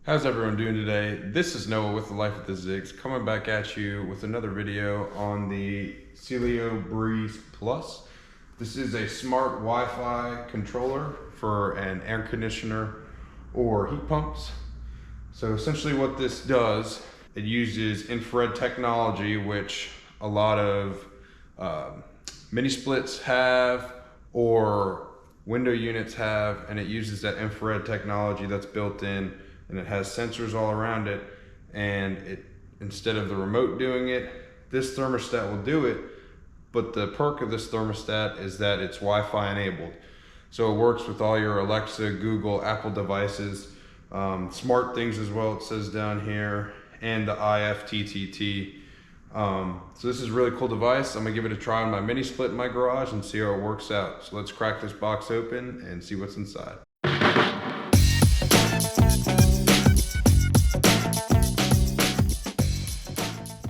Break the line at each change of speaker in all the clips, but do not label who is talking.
How's everyone doing today? This is Noah with the Life with the Zigs, coming back at you with another video on the Cielo Breez Plus. This is a smart Wi-Fi controller for an air conditioner or heat pumps. So essentially what this does, it uses infrared technology, which a lot of mini splits have or window units have, and it uses that infrared technology that's built in, and it has sensors all around it, and instead of the remote doing it, this thermostat will do it. But the perk of this thermostat is that it's Wi-Fi enabled, so it works with all your Alexa, Google, Apple devices, smart things as well, it says down here, and the IFTTT. So this is a really cool device. I'm gonna give it a try on my mini split in my garage and see how it works out. So let's crack this box open and see what's inside.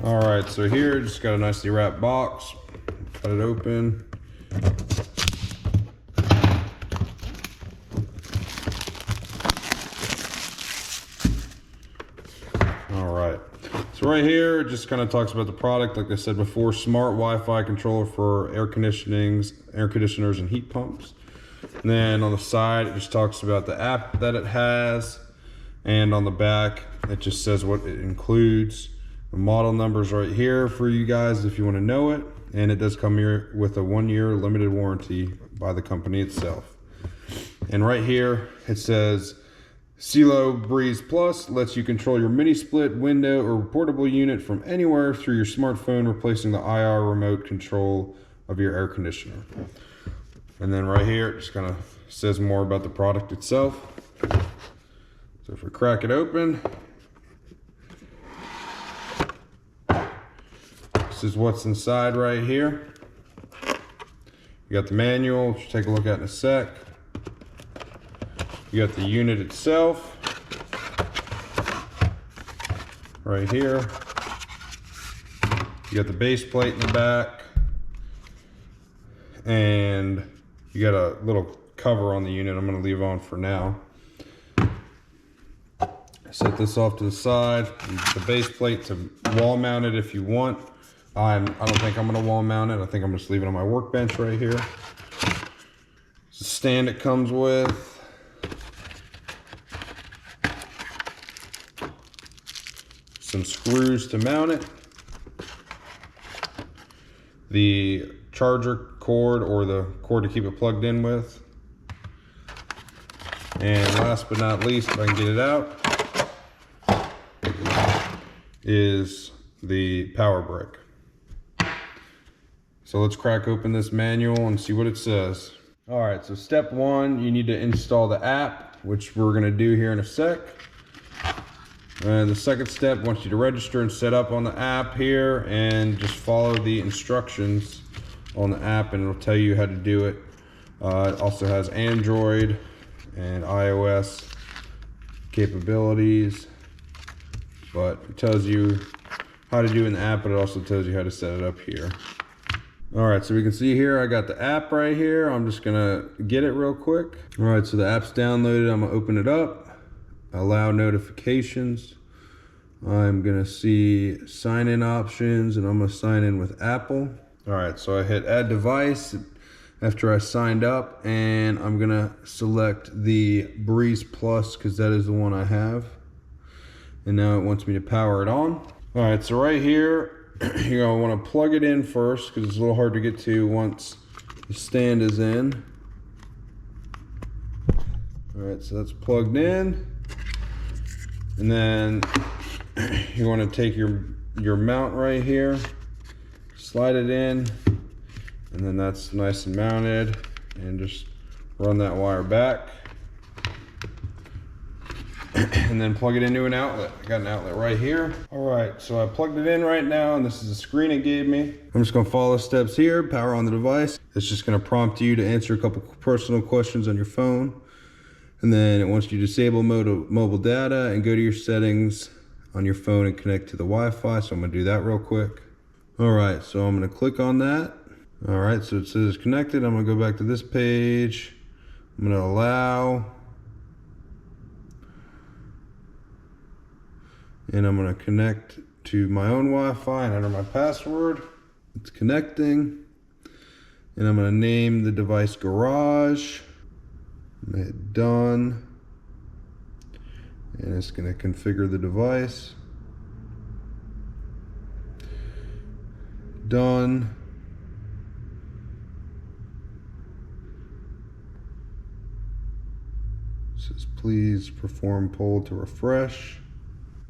All right, so here, just got a nicely wrapped box. Cut it open. All right, so right here, it just kind of talks about the product. Like I said before, smart Wi-Fi controller for air conditioners and heat pumps. And then on the side, it just talks about the app that it has. And on the back, it just says what it includes. The model number's right here for you guys if you want to know it. And it does come here with a 1-year limited warranty by the company itself. And right here, it says, Cielo Breez Plus lets you control your mini split, window, or portable unit from anywhere through your smartphone, replacing the IR remote control of your air conditioner. And then right here, it just kind of says more about the product itself. So if we crack it open, this is what's inside right here. You got the manual, which we'll take a look at in a sec. You got the unit itself right here. You got the base plate in the back, and you got a little cover on the unit I'm going to leave on for now. Set this off to the side. The base plate to wall mount it if you want. I don't think I'm going to wall mount it. I think I'm just leaving it on my workbench right here. It's a stand it comes with. Some screws to mount it. The charger cord, or the cord to keep it plugged in with. And last but not least, if I can get it out, is the power brick. So let's crack open this manual and see what it says. All right, so step one, you need to install the app, which we're gonna do here in a sec. And the second step wants you to register and set up on the app here, and just follow the instructions on the app and it'll tell you how to do it. It also has Android and iOS capabilities, but it tells you how to do in the app, but it also tells you how to set it up here. All right, so we can see here, I got the app right here. I'm just gonna get it real quick. All right, so the app's downloaded. I'm gonna open it up, allow notifications. I'm gonna see sign-in options, and I'm gonna sign in with Apple. All right, so I hit add device after I signed up, and I'm gonna select the Breez Plus because that is the one I have. And now it wants me to power it on. All right, so right here, you're gonna wanna plug it in first because it's a little hard to get to once the stand is in. All right, so that's plugged in. And then you wanna take your mount right here, slide it in, and then that's nice and mounted, and just run that wire back. And then plug it into an outlet. I got an outlet right here. All right, so I plugged it in right now, and this is the screen it gave me. I'm just gonna follow the steps here, power on the device. It's just gonna prompt you to answer a couple personal questions on your phone. And then it wants you to disable mobile data and go to your settings on your phone and connect to the Wi-Fi. So I'm gonna do that real quick. All right, so I'm gonna click on that. All right, so it says connected. I'm gonna go back to this page. I'm gonna allow. And I'm gonna connect to my own Wi-Fi and enter my password. It's connecting. And I'm gonna name the device Garage. I'm gonna hit done. And it's gonna configure the device. Done. It says please perform poll to refresh.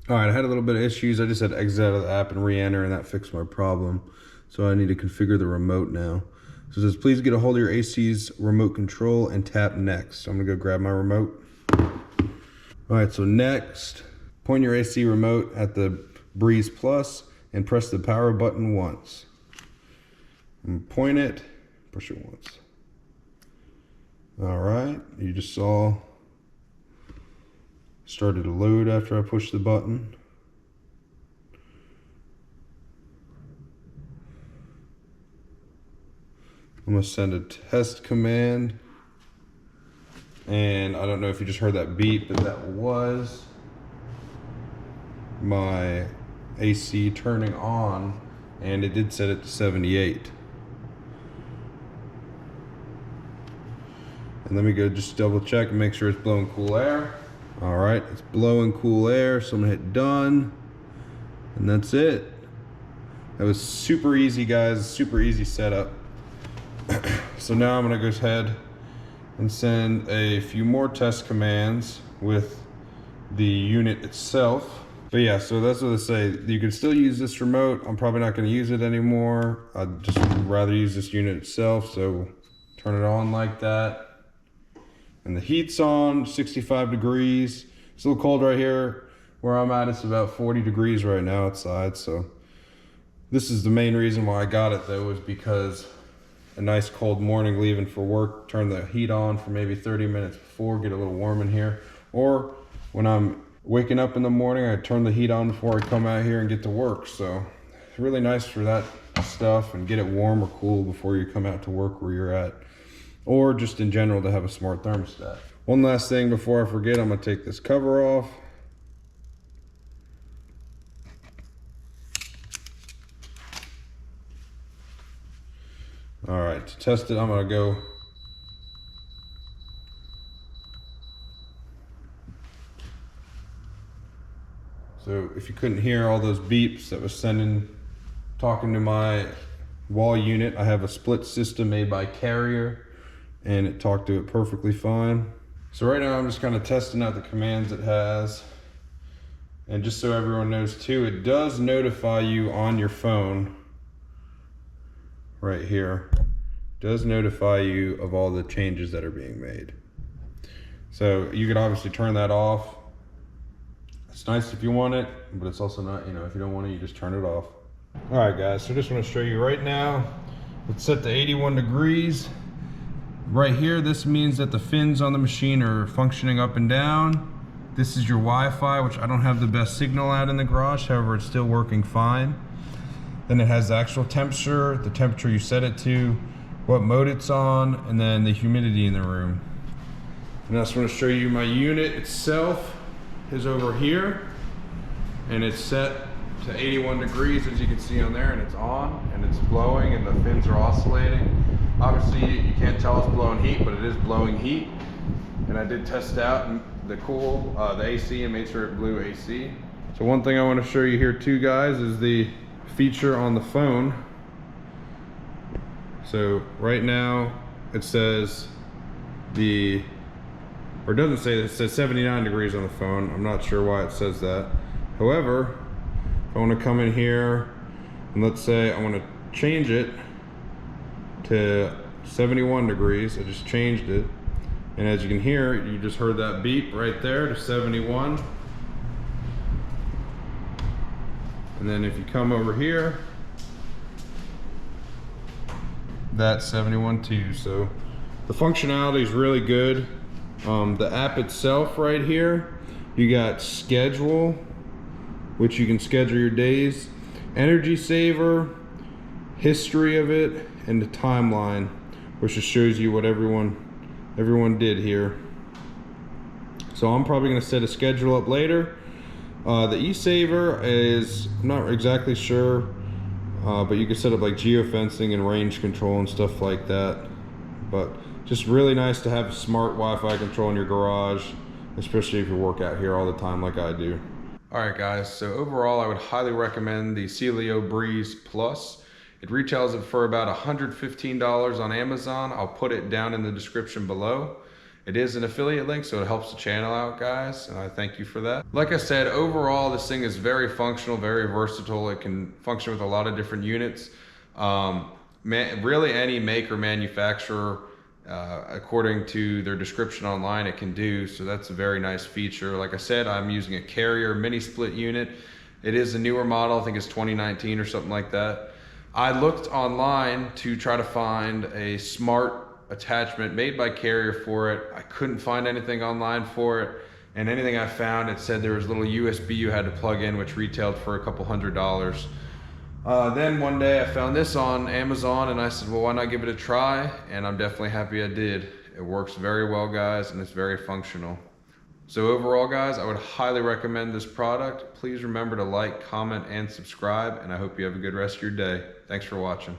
All right, I had a little bit of issues. I just had to exit out of the app and re-enter, and that fixed my problem. So I need to configure the remote now. So it says, please get a hold of your AC's remote control and tap next. So I'm gonna go grab my remote. All right, so next, point your AC remote at the Breez Plus and press the power button once. And point it, push it once. All right, you just saw started to load after I pushed the button. I'm gonna send a test command. And I don't know if you just heard that beep, but that was my AC turning on, and it did set it to 78. And let me go just double check and make sure it's blowing cool air. All right, it's blowing cool air, so I'm gonna hit done, and that's it. That was super easy, guys, super easy setup. So now I'm gonna go ahead and send a few more test commands with the unit itself. But yeah, so that's what they say. You can still use this remote. I'm probably not gonna use it anymore. I'd just rather use this unit itself, so turn it on like that. And the heat's on, 65 degrees. It's a little cold right here. Where I'm at, it's about 40 degrees right now outside, so. This is the main reason why I got it though, is because a nice cold morning leaving for work, turn the heat on for maybe 30 minutes before, get a little warm in here. Or when I'm waking up in the morning, I turn the heat on before I come out here and get to work. So it's really nice for that stuff, and get it warm or cool before you come out to work where you're at. Or just in general to have a smart thermostat. One last thing before I forget, I'm gonna take this cover off. All right, to test it, I'm gonna go so if you couldn't hear all those beeps that was talking to my wall unit, I have a split system made by Carrier, and it talked to it perfectly fine. So right now I'm just kind of testing out the commands it has. And just so everyone knows too, it does notify you on your phone right here. It does notify you of all the changes that are being made. So you could obviously turn that off. It's nice if you want it, but it's also not, you know, if you don't want it, you just turn it off. All right guys, so just want to show you right now, it's set to 81 degrees. Right here, this means that the fins on the machine are functioning up and down. This is your Wi-Fi, which I don't have the best signal at in the garage, however, it's still working fine. Then it has the actual temperature, the temperature you set it to, what mode it's on, and then the humidity in the room. And I just want to show you my unit itself is over here, and it's set to 81 degrees, as you can see on there, and it's on, and it's blowing, and the fins are oscillating. Obviously, you can't tell it's blowing heat, but it is blowing heat. And I did test out the AC, and made sure it blew AC. So one thing I want to show you here too, guys, is the feature on the phone. So right now it says it doesn't say that, it says 79 degrees on the phone. I'm not sure why it says that. However, if I want to come in here and let's say I want to change it to 71 degrees, I just changed it. And as you can hear, you just heard that beep right there to 71. And then if you come over here, that's 71 too. So the functionality is really good. The app itself right here, you got schedule, which you can schedule your days, energy saver, history of it, and the timeline, which just shows you what everyone did here. So I'm probably gonna set a schedule up later The e-saver is, I'm not exactly sure, but you can set up like geofencing and range control and stuff like that. But just really nice to have smart Wi-Fi control in your garage, especially if you work out here all the time like I do. All right, guys, so overall, I would highly recommend the Cielo Breez Plus. It retails for about $115 on Amazon. I'll put it down in the description below. It is an affiliate link, so it helps the channel out, guys, and I thank you for that. Like I said, overall, this thing is very functional, very versatile. It can function with a lot of different units. Really any make or manufacturer, according to their description online, it can do, so that's a very nice feature. Like I said, I'm using a Carrier mini split unit. It is a newer model, I think it's 2019 or something like that. I looked online to try to find a smart attachment made by Carrier for it. I couldn't find anything online for it, and anything I found, it said there was a little USB you had to plug in, which retailed for a couple $100s. Then one day I found this on Amazon and I said, well, why not give it a try? And I'm definitely happy I did. It works very well, guys, and it's very functional. So overall, guys, I would highly recommend this product. Please remember to like, comment, and subscribe, and I hope you have a good rest of your day. Thanks for watching.